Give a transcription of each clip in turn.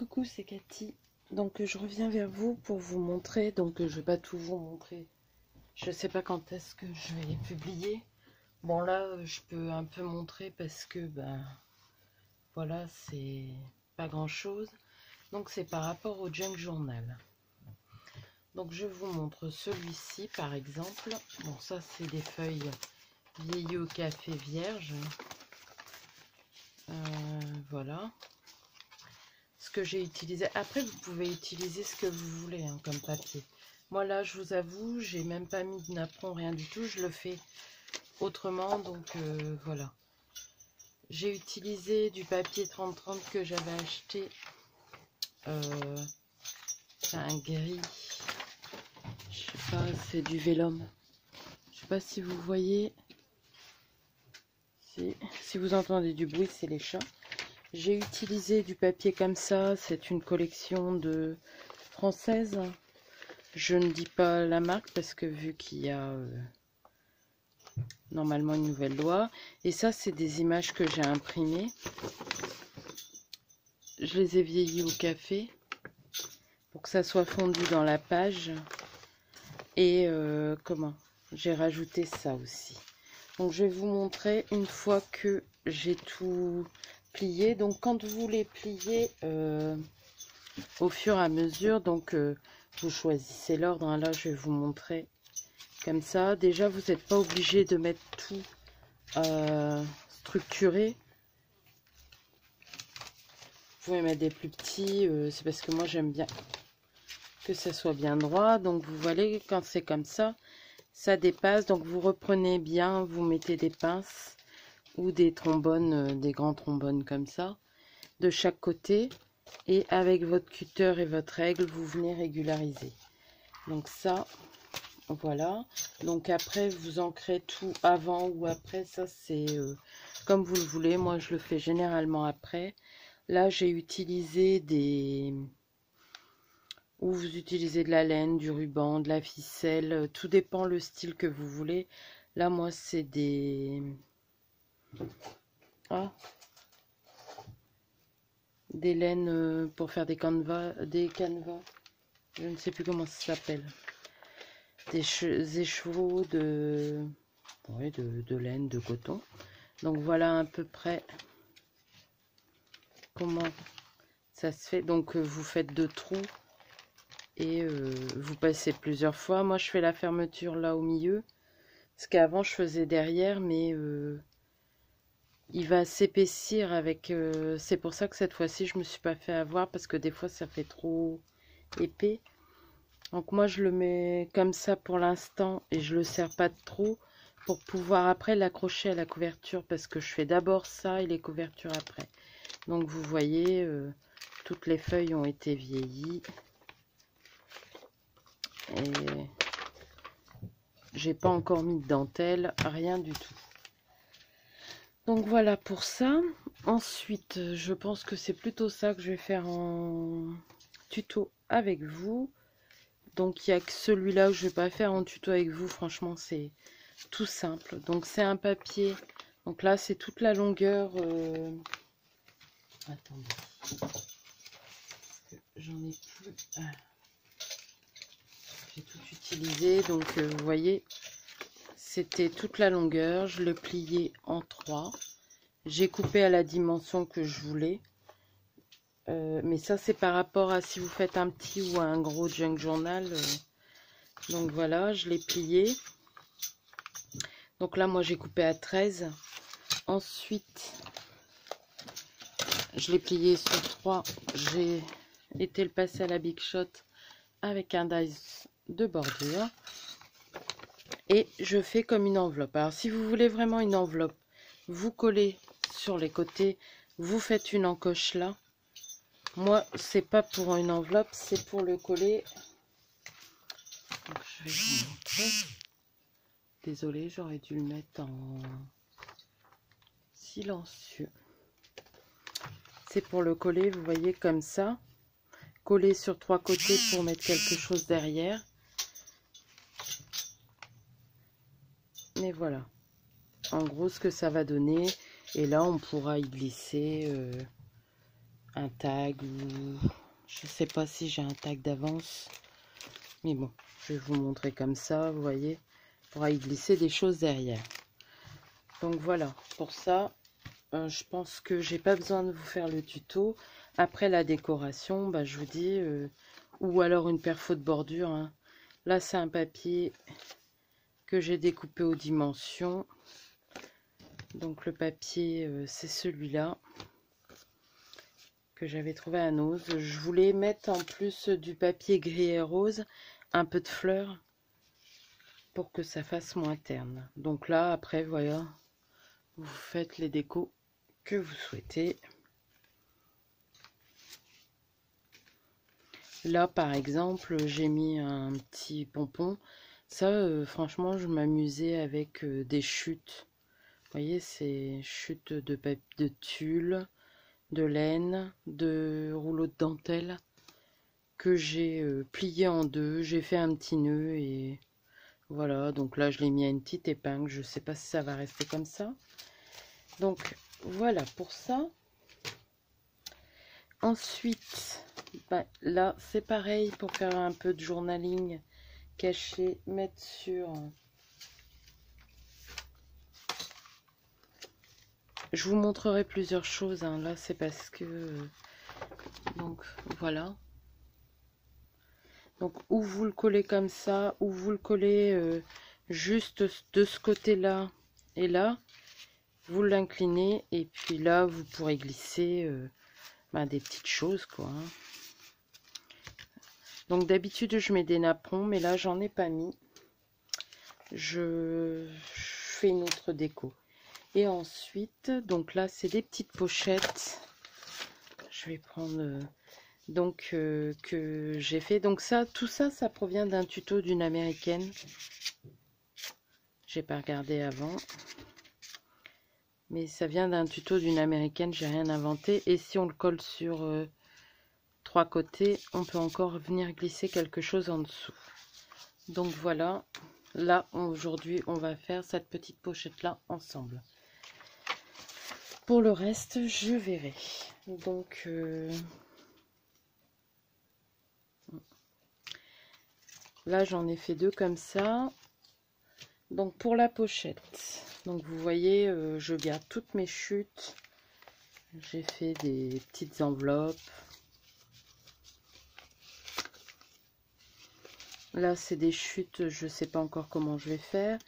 Coucou, c'est Cathy. Donc je reviens vers vous pour vous montrer. Donc je vais pas tout vous montrer. Je sais pas quand est-ce que je vais publier. Bon là, je peux un peu montrer parce que voilà, c'est pas grand-chose. Donc c'est par rapport au junk journal. Donc je vous montre celui-ci par exemple. Bon ça c'est des feuilles vieillies au café vierge. Voilà. Ce que j'ai utilisé. Après, vous pouvez utiliser ce que vous voulez hein, comme papier. Moi, là, je vous avoue, j'ai même pas mis de napperon, rien du tout. Je le fais autrement, donc voilà. J'ai utilisé du papier 30-30 que j'avais acheté. C'est un gris. Je sais pas, c'est du vélum. Je sais pas si vous voyez. Si vous entendez du bruit, c'est les chats. J'ai utilisé du papier comme ça. C'est une collection de française. Je ne dis pas la marque parce que vu qu'il y a normalement une nouvelle loi. Et ça, c'est des images que j'ai imprimées. Je les ai vieillies au café pour que ça soit fondu dans la page. Et j'ai rajouté ça aussi. Donc je vais vous montrer une fois que j'ai tout plié. Donc quand vous les pliez au fur et à mesure, donc vous choisissez l'ordre. Hein. Là, je vais vous montrer comme ça. Déjà, vous n'êtes pas obligé de mettre tout structuré. Vous pouvez mettre des plus petits. C'est parce que moi, j'aime bien que ça soit bien droit. Donc, vous voyez, quand c'est comme ça, ça dépasse. Donc, vous reprenez bien. Vous mettez des pinces ou des trombones, des grands trombones comme ça, de chaque côté. Et avec votre cutter et votre règle, vous venez régulariser. Donc, ça... Voilà, donc après vous ancrez tout avant ou après, ça c'est comme vous le voulez. Moi je le fais généralement après. Là j'ai utilisé ou vous utilisez de la laine, du ruban, de la ficelle, tout dépend le style que vous voulez. Là moi c'est des laines pour faire des canevas, je ne sais plus comment ça s'appelle. Des écheveaux de laine, de coton. Donc voilà à peu près comment ça se fait. Donc vous faites 2 trous et vous passez plusieurs fois. Moi je fais la fermeture là au milieu. Parce qu'avant je faisais derrière, mais il va s'épaissir avec... c'est pour ça que cette fois-ci je me suis pas fait avoir, parce que des fois ça fait trop épais. Donc moi je le mets comme ça pour l'instant et je le serre pas trop pour pouvoir après l'accrocher à la couverture, parce que je fais d'abord ça et les couvertures après. Donc vous voyez, toutes les feuilles ont été vieillies et j'ai pas encore mis de dentelle, rien du tout. Donc voilà pour ça. Ensuite, je pense que c'est plutôt ça que je vais faire en tuto avec vous. Donc il n'y a que celui-là que je vais pas faire en tuto avec vous. Franchement, c'est tout simple. Donc c'est un papier. Donc là, c'est toute la longueur. Attendez. J'en ai plus. J'ai tout utilisé. Donc vous voyez, c'était toute la longueur. Je le pliais en 3. J'ai coupé à la dimension que je voulais. Mais ça, c'est par rapport à si vous faites un petit ou un gros junk journal. Donc voilà, je l'ai plié. Donc là, moi, j'ai coupé à 13. Ensuite, je l'ai plié sur 3. J'ai été le passer à la Big Shot avec un dies de bordure. Et je fais comme une enveloppe. Alors, si vous voulez vraiment une enveloppe, vous collez sur les côtés. Vous faites une encoche là. Moi, c'est pas pour une enveloppe, c'est pour le coller. Donc, je vais vous montrer. Désolée, j'aurais dû le mettre en silencieux. C'est pour le coller, vous voyez, comme ça. Coller sur 3 côtés pour mettre quelque chose derrière. Mais voilà. En gros, ce que ça va donner. Et là, on pourra y glisser un tag ou je sais pas si j'ai un tag d'avance, mais bon, je vais vous montrer comme ça, vous voyez, on pourra y glisser des choses derrière. Donc voilà, pour ça, je pense que j'ai pas besoin de vous faire le tuto. Après la décoration, bah, je vous dis, ou alors une perfo de bordure, hein. Là, c'est un papier que j'ai découpé aux dimensions. Donc le papier, c'est celui-là que j'avais trouvé à Nose. Je voulais mettre en plus du papier gris et rose, un peu de fleurs pour que ça fasse moins terne. Donc là, après, voilà, vous faites les décos que vous souhaitez. Là, par exemple, j'ai mis un petit pompon. Ça, franchement, je m'amusais avec des chutes. Vous voyez, ces chutes de tulle, de laine, de rouleaux de dentelle que j'ai plié en deux. J'ai fait un petit nœud et voilà. Donc là, je l'ai mis à une petite épingle. Je ne sais pas si ça va rester comme ça. Donc voilà pour ça. Ensuite, bah, là, c'est pareil pour faire un peu de journaling caché, mettre sur... Je vous montrerai plusieurs choses, hein. Là, c'est parce que... donc, voilà. Donc, ou vous le collez comme ça, ou vous le collez juste de ce côté-là et là. Vous l'inclinez, et puis là, vous pourrez glisser bah, des petites choses, quoi, hein. Donc, d'habitude, je mets des napperons, mais là, j'en ai pas mis. Je fais une autre déco. Et ensuite, donc là, c'est des petites pochettes. Je vais prendre... donc que j'ai fait. Donc ça, tout ça, ça provient d'un tuto d'une américaine. J'ai pas regardé avant. Mais ça vient d'un tuto d'une américaine, j'ai rien inventé. Et si on le colle sur 3 côtés, on peut encore venir glisser quelque chose en dessous. Donc voilà, là aujourd'hui on va faire cette petite pochette là ensemble. Pour le reste, je verrai. Donc là j'en ai fait 2 comme ça. Donc pour la pochette, donc vous voyez, je garde toutes mes chutes. J'ai fait des petites enveloppes. Là, c'est des chutes, je sais pas encore comment je vais faire.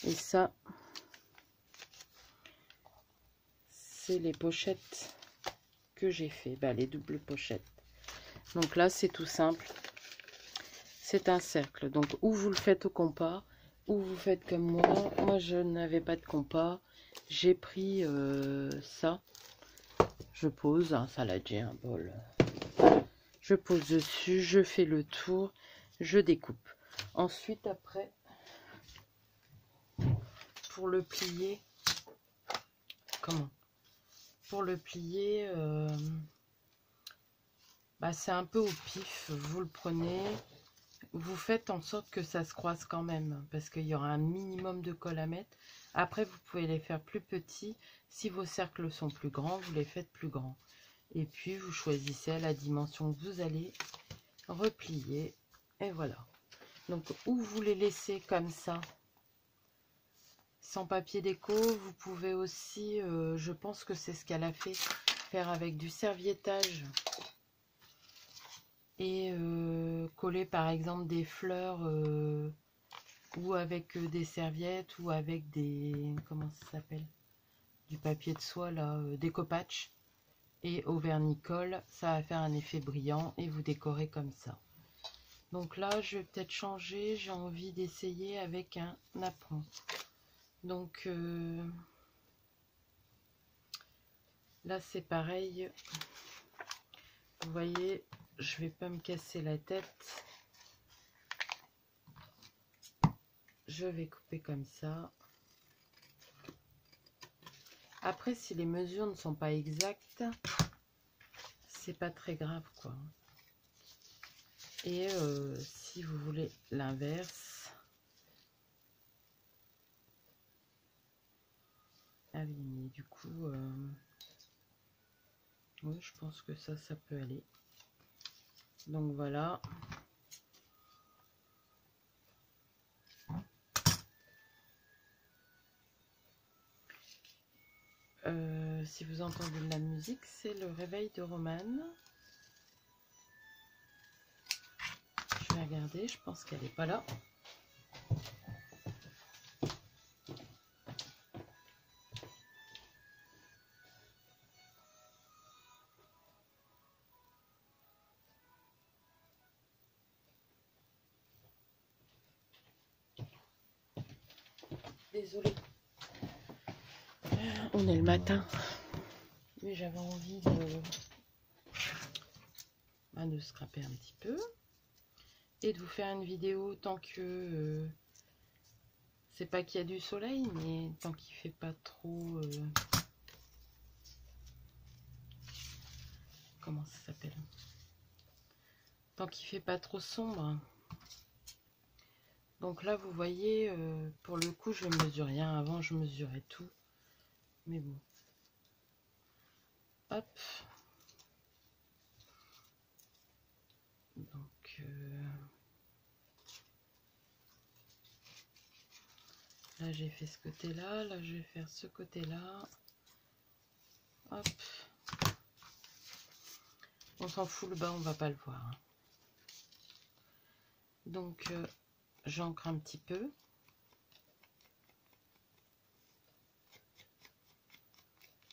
Et ça, c'est les pochettes que j'ai fait, bah, les doubles pochettes. Donc là, c'est tout simple. C'est un cercle. Donc, ou vous le faites au compas, ou vous faites comme moi. Moi, je n'avais pas de compas. J'ai pris ça. Je pose un saladier, un bol. Je pose dessus, je fais le tour, je découpe. Ensuite, après, pour le plier, comment? Pour le plier, bah, c'est un peu au pif. Vous le prenez, vous faites en sorte que ça se croise quand même, parce qu'il y aura un minimum de colle à mettre. Après, vous pouvez les faire plus petits. Si vos cercles sont plus grands, vous les faites plus grands. Et puis, vous choisissez à la dimension que vous allez replier. Et voilà. Donc, ou vous les laissez comme ça, sans papier déco. Vous pouvez aussi, je pense que c'est ce qu'elle a fait, faire avec du serviettage. Et coller par exemple des fleurs ou avec des serviettes ou avec des, comment ça s'appelle, du papier de soie là, découpage, et au vernicole, ça va faire un effet brillant et vous décorez comme ça. Donc là je vais peut-être changer, j'ai envie d'essayer avec un napperon. Donc là c'est pareil, vous voyez, je vais pas me casser la tête. Je vais couper comme ça. Après, si les mesures ne sont pas exactes, c'est pas très grave, quoi. Et si vous voulez l'inverse, aligner, du coup, Oui, je pense que ça peut aller. Donc voilà. Si vous entendez de la musique, c'est le réveil de Romane. Je vais regarder, je pense qu'elle n'est pas là. Désolée. On est le matin. Mais j'avais envie de scraper un petit peu. Et de vous faire une vidéo tant que... c'est pas qu'il y a du soleil, mais tant qu'il fait pas trop... comment ça s'appelle? Tant qu'il fait pas trop sombre. Donc là, vous voyez, pour le coup, je mesure rien. Avant, je mesurais tout. Mais bon. Hop. Donc... là, j'ai fait ce côté-là. Là, je vais faire ce côté-là. Hop. On s'en fout, le bas, on va pas le voir. Hein. Donc, j'encre un petit peu.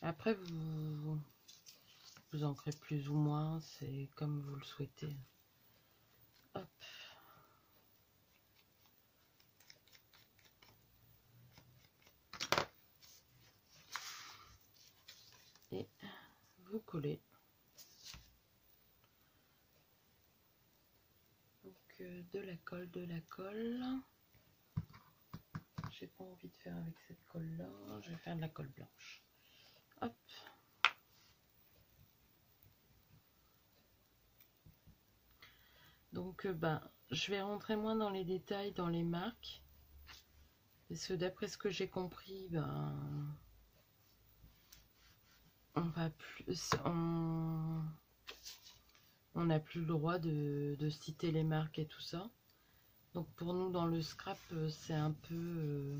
Après, vous ancrez plus ou moins, c'est comme vous le souhaitez. Hop. Et vous collez. Donc, de la colle, de la colle. J'ai pas envie de faire avec cette colle là, je vais faire de la colle blanche. Hop. Donc je vais rentrer moins dans les détails, dans les marques, parce que d'après ce que j'ai compris, on va plus, on n'a plus le droit de citer les marques et tout ça. Donc pour nous dans le scrap, c'est un peu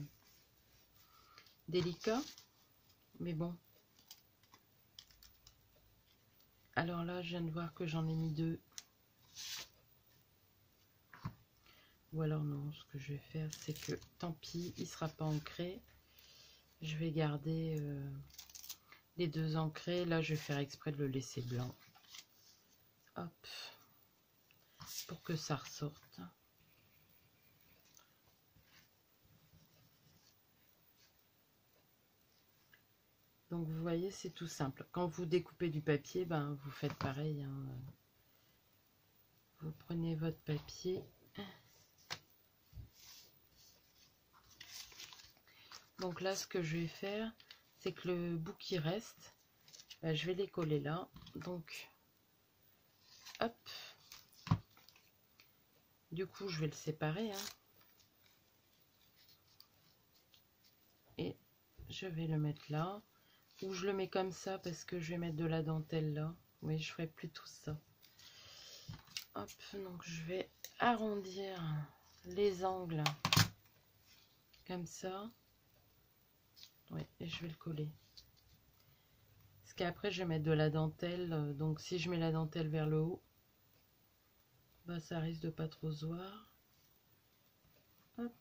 délicat, mais bon. Alors là, je viens de voir que j'en ai mis 2. Ou alors non, ce que je vais faire, c'est que tant pis, il ne sera pas ancré. Je vais garder les 2 ancrés. Là, je vais faire exprès de le laisser blanc. Hop. Pour que ça ressorte. Donc vous voyez, c'est tout simple. Quand vous découpez du papier, vous faites pareil. Hein. Vous prenez votre papier. Donc là, ce que je vais faire, c'est que le bout qui reste, je vais les coller là. Donc, hop. Du coup, je vais le séparer. Hein. Et je vais le mettre là. Ou je le mets comme ça parce que je vais mettre de la dentelle là. Oui, je ferai plutôt ça. Hop, donc je vais arrondir les angles comme ça. Oui, et je vais le coller. Parce qu'après, je vais mettre de la dentelle. Donc, si je mets la dentelle vers le haut, ça risque de pas trop se voir. Hop.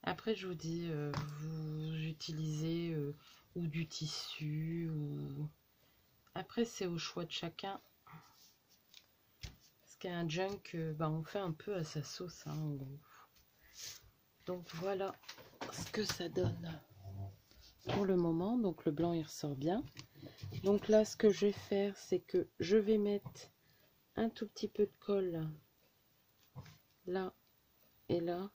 Après, je vous dis, vous utilisez ou du tissu, ou... Après, c'est au choix de chacun. Parce qu'un junk, on fait un peu à sa sauce, hein, en gros. Donc, voilà ce que ça donne pour le moment. Donc, le blanc, il ressort bien. Donc là, ce que je vais faire, c'est que je vais mettre un tout petit peu de colle là et là.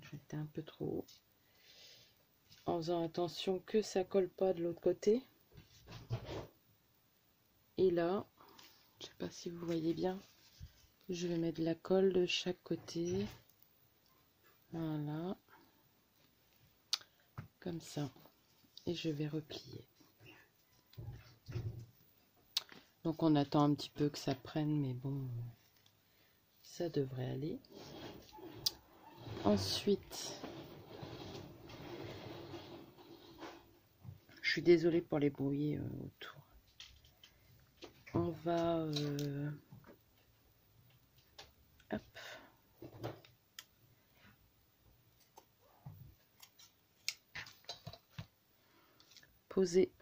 Je vais mettre un peu trop haut. En faisant attention que ça colle pas de l'autre côté. Et là, je sais pas si vous voyez bien, je vais mettre de la colle de chaque côté. Voilà. comme ça, et je vais replier. Donc on attend un petit peu que ça prenne, mais bon, ça devrait aller. Ensuite, je suis désolée pour les bruits autour. On va hop, poser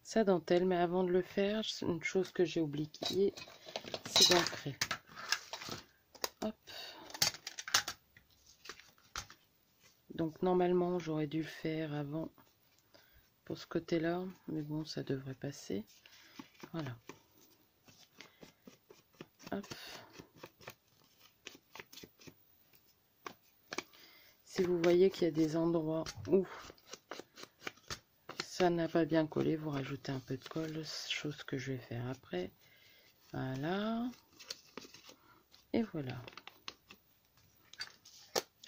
sa dentelle, mais avant de le faire, une chose que j'ai oublié, c'est d'ancrer. Hop. Donc normalement j'aurais dû le faire avant pour ce côté-là, mais bon, ça devrait passer. Voilà. Hop. Si vous voyez qu'il y a des endroits où ça n'a pas bien collé, vous rajoutez un peu de colle, chose que je vais faire après. Voilà. Et voilà.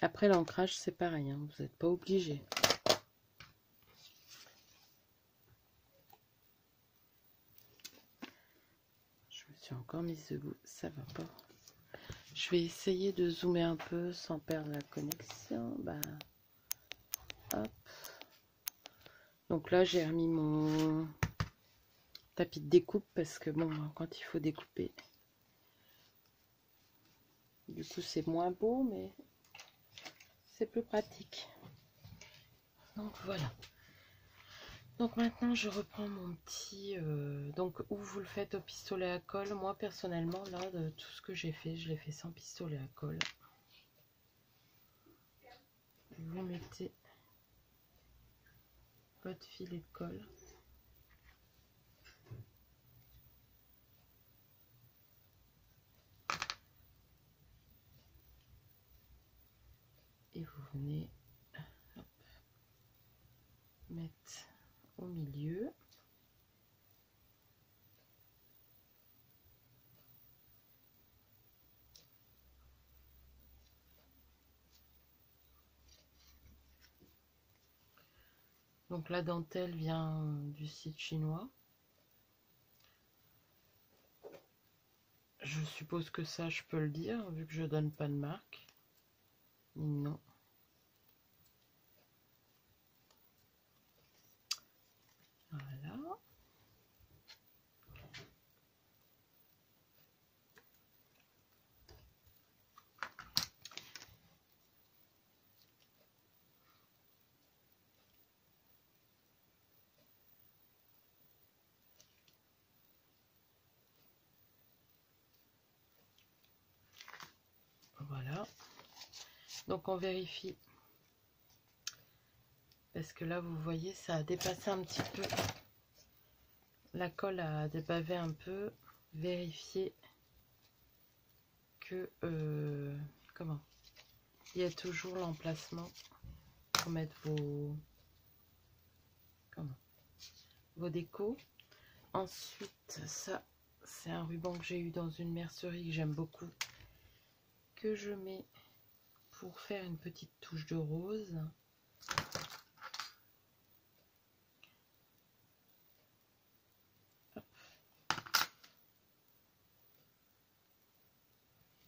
Après l'ancrage, c'est pareil, hein, vous n'êtes pas obligé. Je me suis encore mise debout, ça va pas. Je vais essayer de zoomer un peu sans perdre la connexion. Bah, hop. Donc là, j'ai remis mon tapis de découpe parce que bon, quand il faut découper, du coup, c'est moins beau, mais c'est plus pratique. Donc voilà. Donc maintenant je reprends mon petit... donc ou vous le faites au pistolet à colle. Moi personnellement là, de tout ce que j'ai fait, je l'ai fait sans pistolet à colle. Vous mettez votre filet de colle. Et vous venez hop, mettre au milieu. Donc la dentelle vient du site chinois. Je suppose que ça, je peux le dire, vu que je donne pas de marque. Non. Voilà. Voilà. Donc on vérifie. Parce que là, vous voyez, ça a dépassé un petit peu. La colle a débavé un peu. Vérifiez que comment il y a toujours l'emplacement pour mettre vos décos. Ensuite, ça c'est un ruban que j'ai eu dans une mercerie que j'aime beaucoup, que je mets pour faire une petite touche de rose.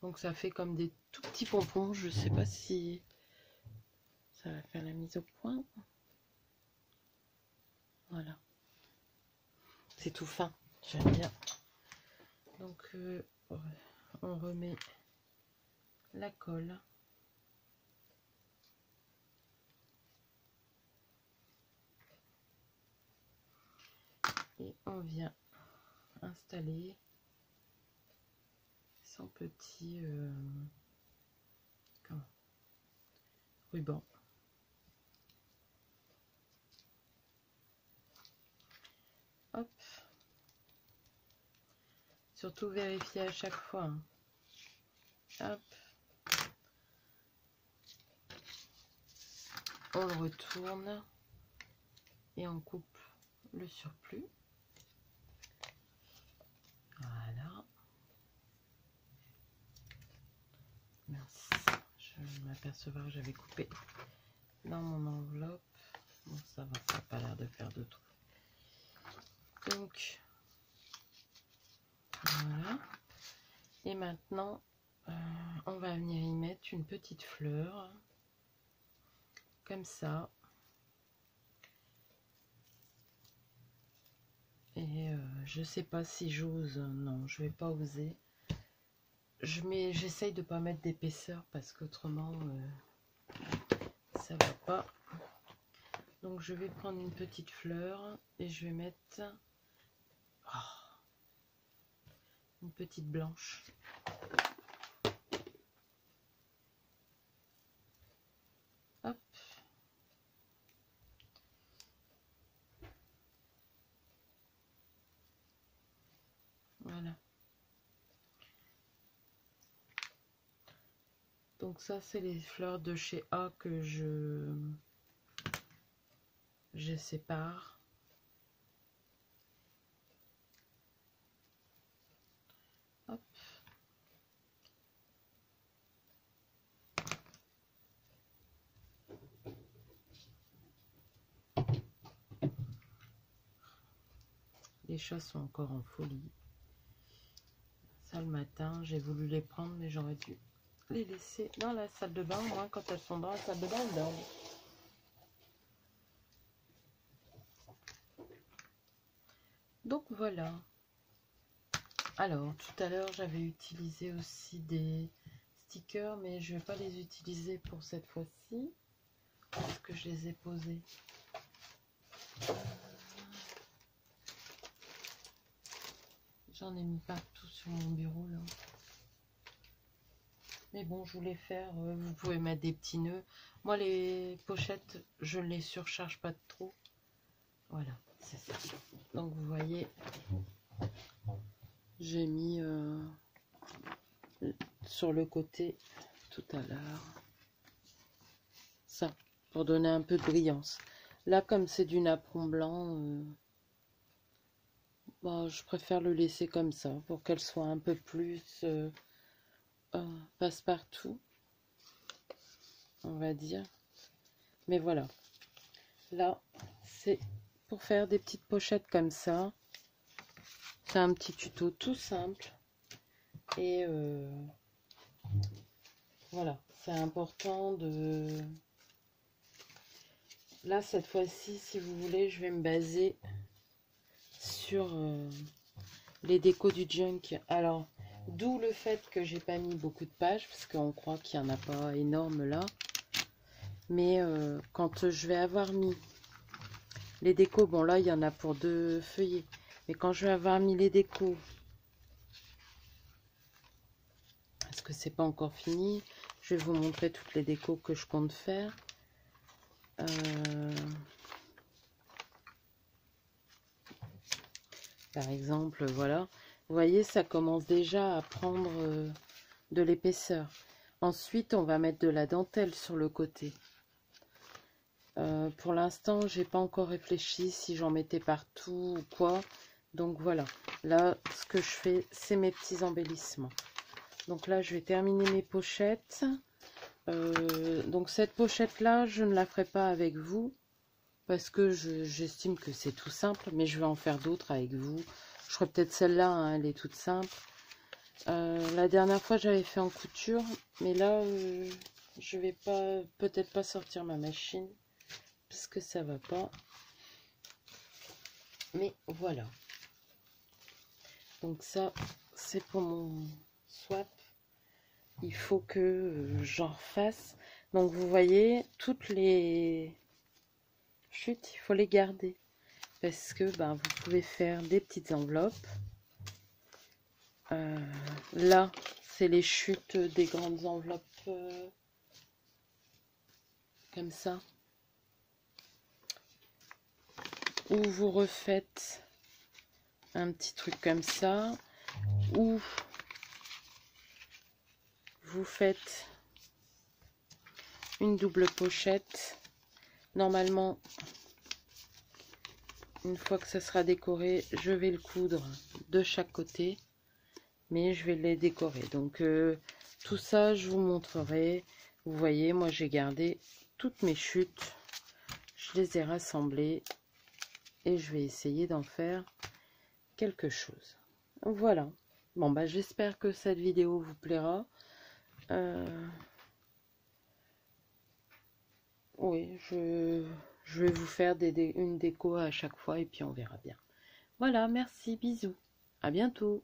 Donc ça fait comme des tout petits pompons. Je sais pas si ça va faire la mise au point. Voilà. C'est tout fin. J'aime bien. Donc on remet la colle. Et on vient installer son petit ruban. Hop. Surtout vérifier à chaque fois. Hein. Hop. On le retourne et on coupe le surplus. Voilà. Mince, je m'apercevais que j'avais coupé dans mon enveloppe. Bon, ça va, ça n'a pas l'air de faire de trou. Donc, voilà. Et maintenant, on va venir y mettre une petite fleur. Comme ça. Et je sais pas si j'ose. Non, je vais pas oser. J'essaye de pas mettre d'épaisseur parce qu'autrement ça va pas. Donc je vais prendre une petite fleur et je vais mettre une petite blanche. Hop. Voilà. Donc ça c'est les fleurs de chez A que je sépare. Hop. Les chats sont encore en folie. Ça le matin, j'ai voulu les prendre mais j'aurais dû les laisser dans la salle de bain. Moi quand elles sont dans la salle de bain, elles dorment. Donc voilà. Alors, tout à l'heure, j'avais utilisé aussi des stickers, mais je ne vais pas les utiliser pour cette fois-ci, parce que je les ai posés. J'en ai mis partout sur mon bureau, là. Mais bon, je voulais faire, vous pouvez mettre des petits nœuds. Moi, les pochettes, je ne les surcharge pas trop. Voilà, c'est ça. Donc, vous voyez, j'ai mis sur le côté tout à l'heure ça, pour donner un peu de brillance. Là, comme c'est du napperon blanc, bah, je préfère le laisser comme ça, pour qu'elle soit un peu plus passe-partout, on va dire. Mais voilà, là, c'est pour faire des petites pochettes comme ça. C'est un petit tuto tout simple. Et voilà, c'est important de... Là, cette fois-ci, si vous voulez, je vais me baser sur les décos du junk. Alors, d'où le fait que j'ai pas mis beaucoup de pages, parce qu'on croit qu'il n'y en a pas énorme là. Mais quand je vais avoir mis les décos, bon là, il y en a pour 2 feuillets. Mais quand je vais avoir mis les décos, parce que c'est pas encore fini, je vais vous montrer toutes les décos que je compte faire. Par exemple, voilà. Vous voyez, ça commence déjà à prendre de l'épaisseur. Ensuite, on va mettre de la dentelle sur le côté. Pour l'instant, j'ai pas encore réfléchi si j'en mettais partout ou quoi. Donc voilà. Là, ce que je fais, c'est mes petits embellissements. Donc là, je vais terminer mes pochettes. Donc cette pochette-là, je ne la ferai pas avec vous. Parce que j'estime que c'est tout simple, mais je vais en faire d'autres avec vous. Je ferai peut-être celle-là, hein, elle est toute simple. La dernière fois, j'avais fait en couture, mais là, je vais pas, peut-être pas sortir ma machine, parce que ça va pas. Mais voilà. Donc ça, c'est pour mon swap. Il faut que j'en refasse. Donc vous voyez, toutes les chutes, il faut les garder. Parce que ben, vous pouvez faire des petites enveloppes. Là, c'est les chutes des grandes enveloppes comme ça. Ou vous refaites un petit truc comme ça. Ou vous faites une double pochette. Normalement, une fois que ça sera décoré, je vais le coudre de chaque côté. Mais je vais les décorer. Donc tout ça, je vous montrerai. Vous voyez, moi j'ai gardé toutes mes chutes. Je les ai rassemblées et je vais essayer d'en faire quelque chose. Voilà. Bon, bah, j'espère que cette vidéo vous plaira. Oui, je vais vous faire une déco à chaque fois et puis on verra bien. Voilà, merci, bisous. À bientôt.